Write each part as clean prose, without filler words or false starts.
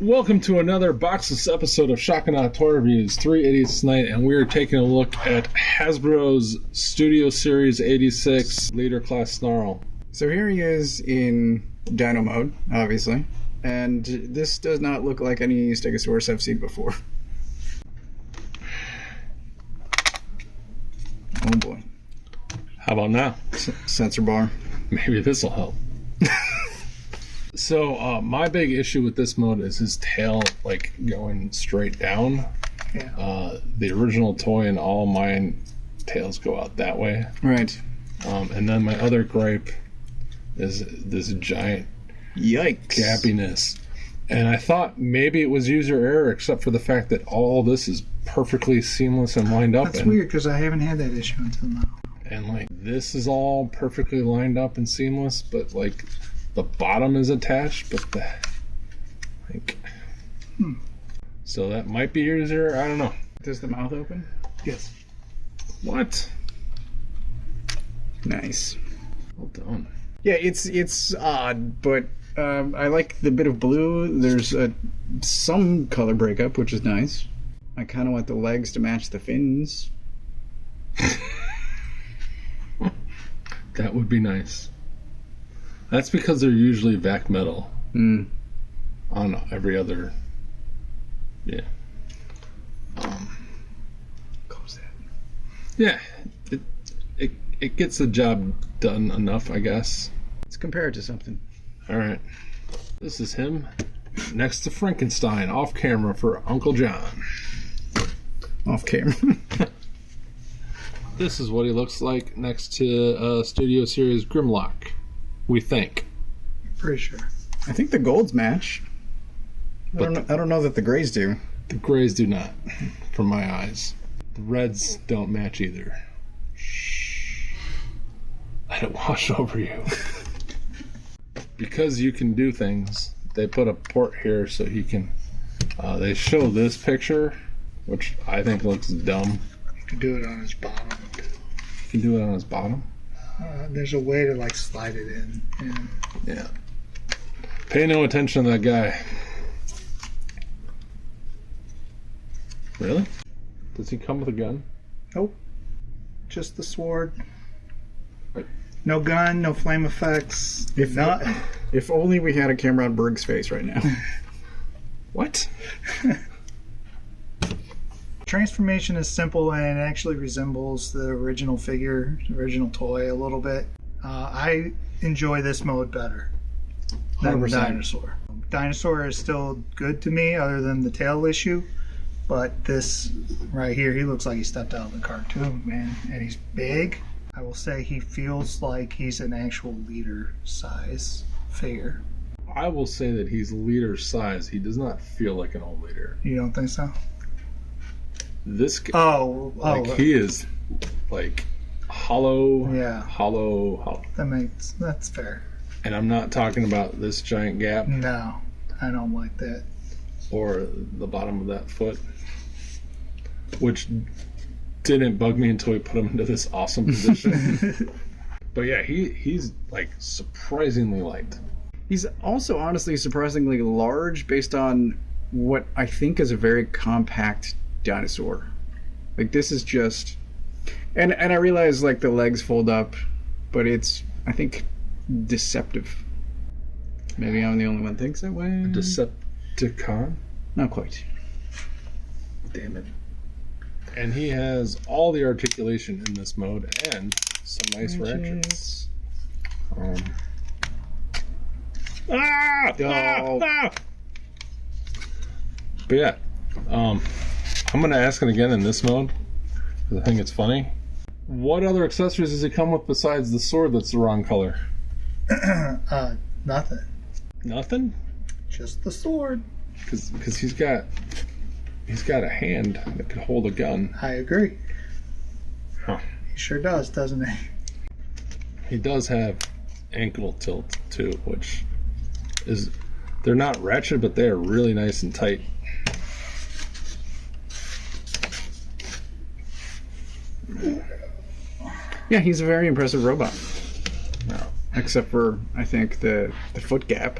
Welcome to another boxless episode of Shocking Out Toy Reviews 380 tonight, and we are taking a look at Hasbro's Studio Series 86 Leader Class Snarl. So here he is in Dino Mode, obviously, and this does not look like any Stegosaurus I've seen before. Oh boy. How about now? Sensor bar. Maybe this will help. So, my big issue with this mode is his tail, like, going straight down. Yeah. The original toy and all mine tails go out that way. Right. And then my other gripe is this giant Yikes. gappiness. And I thought maybe it was user error, except for the fact that all this is perfectly seamless and lined up. That's weird, because I haven't had that issue until now. And, like, this is all perfectly lined up and seamless, but, like, the bottom is attached, but the, like... So that might be user error, I don't know. Does the mouth open? Yes. What? Nice. Well done. Yeah, it's odd, but I like the bit of blue. There's some color breakup, which is nice. I kind of want the legs to match the fins. That would be nice. That's because they're usually vac metal on every other. Yeah. Close that. Yeah. It gets the job done enough, I guess. Let's compare it to something. All right. This is him next to Frankenstein off camera for Uncle John. Off camera. This is what he looks like next to Studio Series Grimlock, we think. Pretty sure. I think the golds match. I don't know that the grays do. The grays do not, from my eyes. The reds don't match either. Shh. Let it wash over you. Because you can do things, they put a port here so he can... they show this picture, which I think looks dumb. You can do it on his bottom. You can do it on his bottom? There's a way to, like, slide it in. Yeah. Pay no attention to that guy. Really? Does he come with a gun? Nope. Just the sword. Right. No gun, no flame effects. If only we had a camera on Berg's face right now. What? Transformation is simple and it actually resembles the original figure, original toy a little bit. I enjoy this mode better than 100%. Dinosaur. Dinosaur is still good to me other than the tail issue, but this right here, he looks like he stepped out of the cartoon, man. And he's big. I will say he feels like he's an actual leader size figure. I will say that he's leader size. He does not feel like an old leader. You don't think so? This guy, he is like hollow. Yeah. Hollow. That's fair. And I'm not talking about this giant gap No, I don't like that. or the bottom of that foot, which didn't bug me until we put him into this awesome position. But yeah, he's like surprisingly light. He's also honestly surprisingly large based on what I think is a very compact dinosaur. Like, this is just... And I realize, like, the legs fold up, but it's, I think, deceptive. Maybe I'm the only one who thinks that way. Decepticon? Not quite. Damn it. And he has all the articulation in this mode and some nice ratchets. But yeah, I'm going to ask it again in this mode, because I think it's funny. What other accessories does he come with besides the sword that's the wrong color? Nothing. Nothing? Just the sword. Because he's got a hand that could hold a gun. I agree. Huh. He sure does, doesn't he? He does have ankle tilt too, which is, they're not ratchet, but they are really nice and tight. Yeah, he's a very impressive robot. Except for, I think, the foot gap.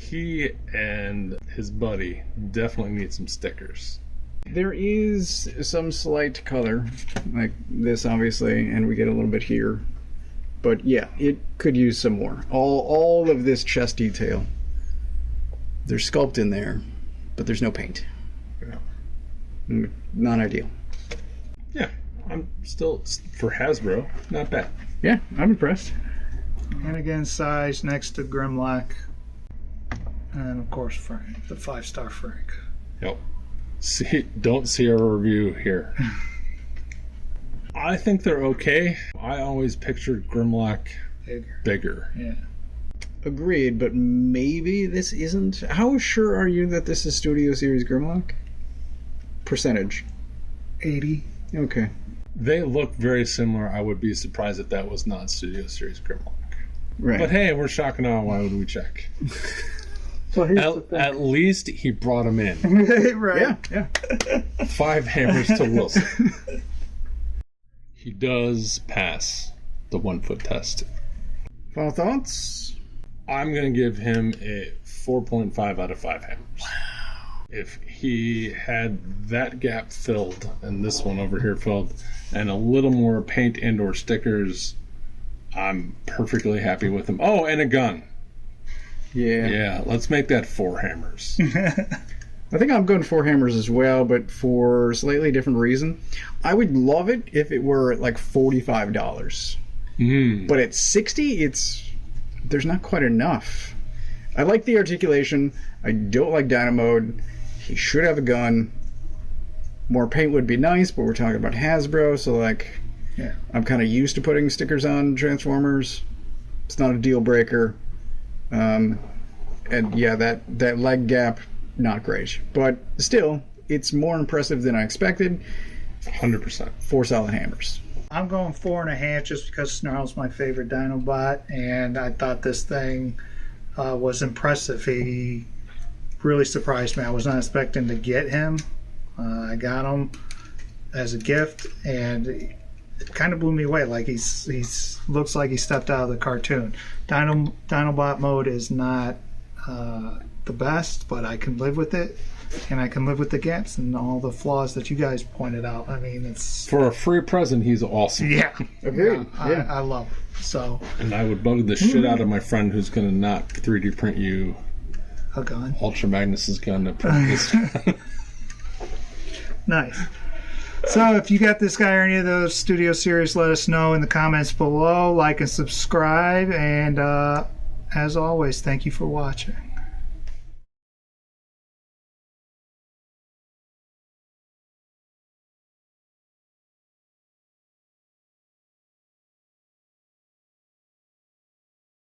he and his buddy definitely need some stickers. There is some slight color, like this obviously, and we get a little bit here. But yeah, it could use some more. All of this chest detail. There's sculpt in there, but there's no paint. Yeah. Not ideal. Yeah, I'm still, for Hasbro, not bad. Yeah, I'm impressed. And again, size next to Grimlock. And of course, Frank, the 5-star Frank. Yep. Don't see our review here. I think they're okay. I always pictured Grimlock bigger. Yeah. Agreed, but maybe this isn't. How sure are you that this is Studio Series Grimlock? Percentage? 80. Okay. They look very similar. I would be surprised if that was not Studio Series Grimlock. Right. But hey, we're shocking out. Why would we check? Well, At least he brought him in. right. Yeah. 5 hammers to Wilson. He does pass the 1-foot test. Final thoughts? I'm going to give him a 4.5 out of 5 hammers. Wow. If he had that gap filled and this one over here filled and a little more paint and or stickers, I'm perfectly happy with him. Oh, and a gun. Yeah, let's make that 4 hammers. I think I'm going 4 hammers as well, but for a slightly different reason. I would love it if it were at like $45. But at $60, there's not quite enough. I like the articulation. I don't like Dino Mode. He should have a gun. More paint would be nice, but we're talking about Hasbro, so like, yeah, I'm kind of used to putting stickers on Transformers. It's not a deal breaker. And yeah, that leg gap, not great. But still, it's more impressive than I expected. 100%. 4 solid hammers. I'm going 4.5 just because Snarl's my favorite Dinobot, and I thought this thing was impressive. He really surprised me. I was not expecting to get him. I got him as a gift, and it kind of blew me away. Like he's looks like he stepped out of the cartoon. Dinobot mode is not the best, but I can live with it, and I can live with the gaps and all the flaws that you guys pointed out. I mean, it's For a free present, he's awesome. yeah, Agreed. yeah. I love it. So And I would bug the shit out of my friend who's going to not 3D print you a gun, Ultra Magnus's gun to print this. nice. So if you got this guy or any of those Studio Series, let us know in the comments below. Like and subscribe, and as always, thank you for watching.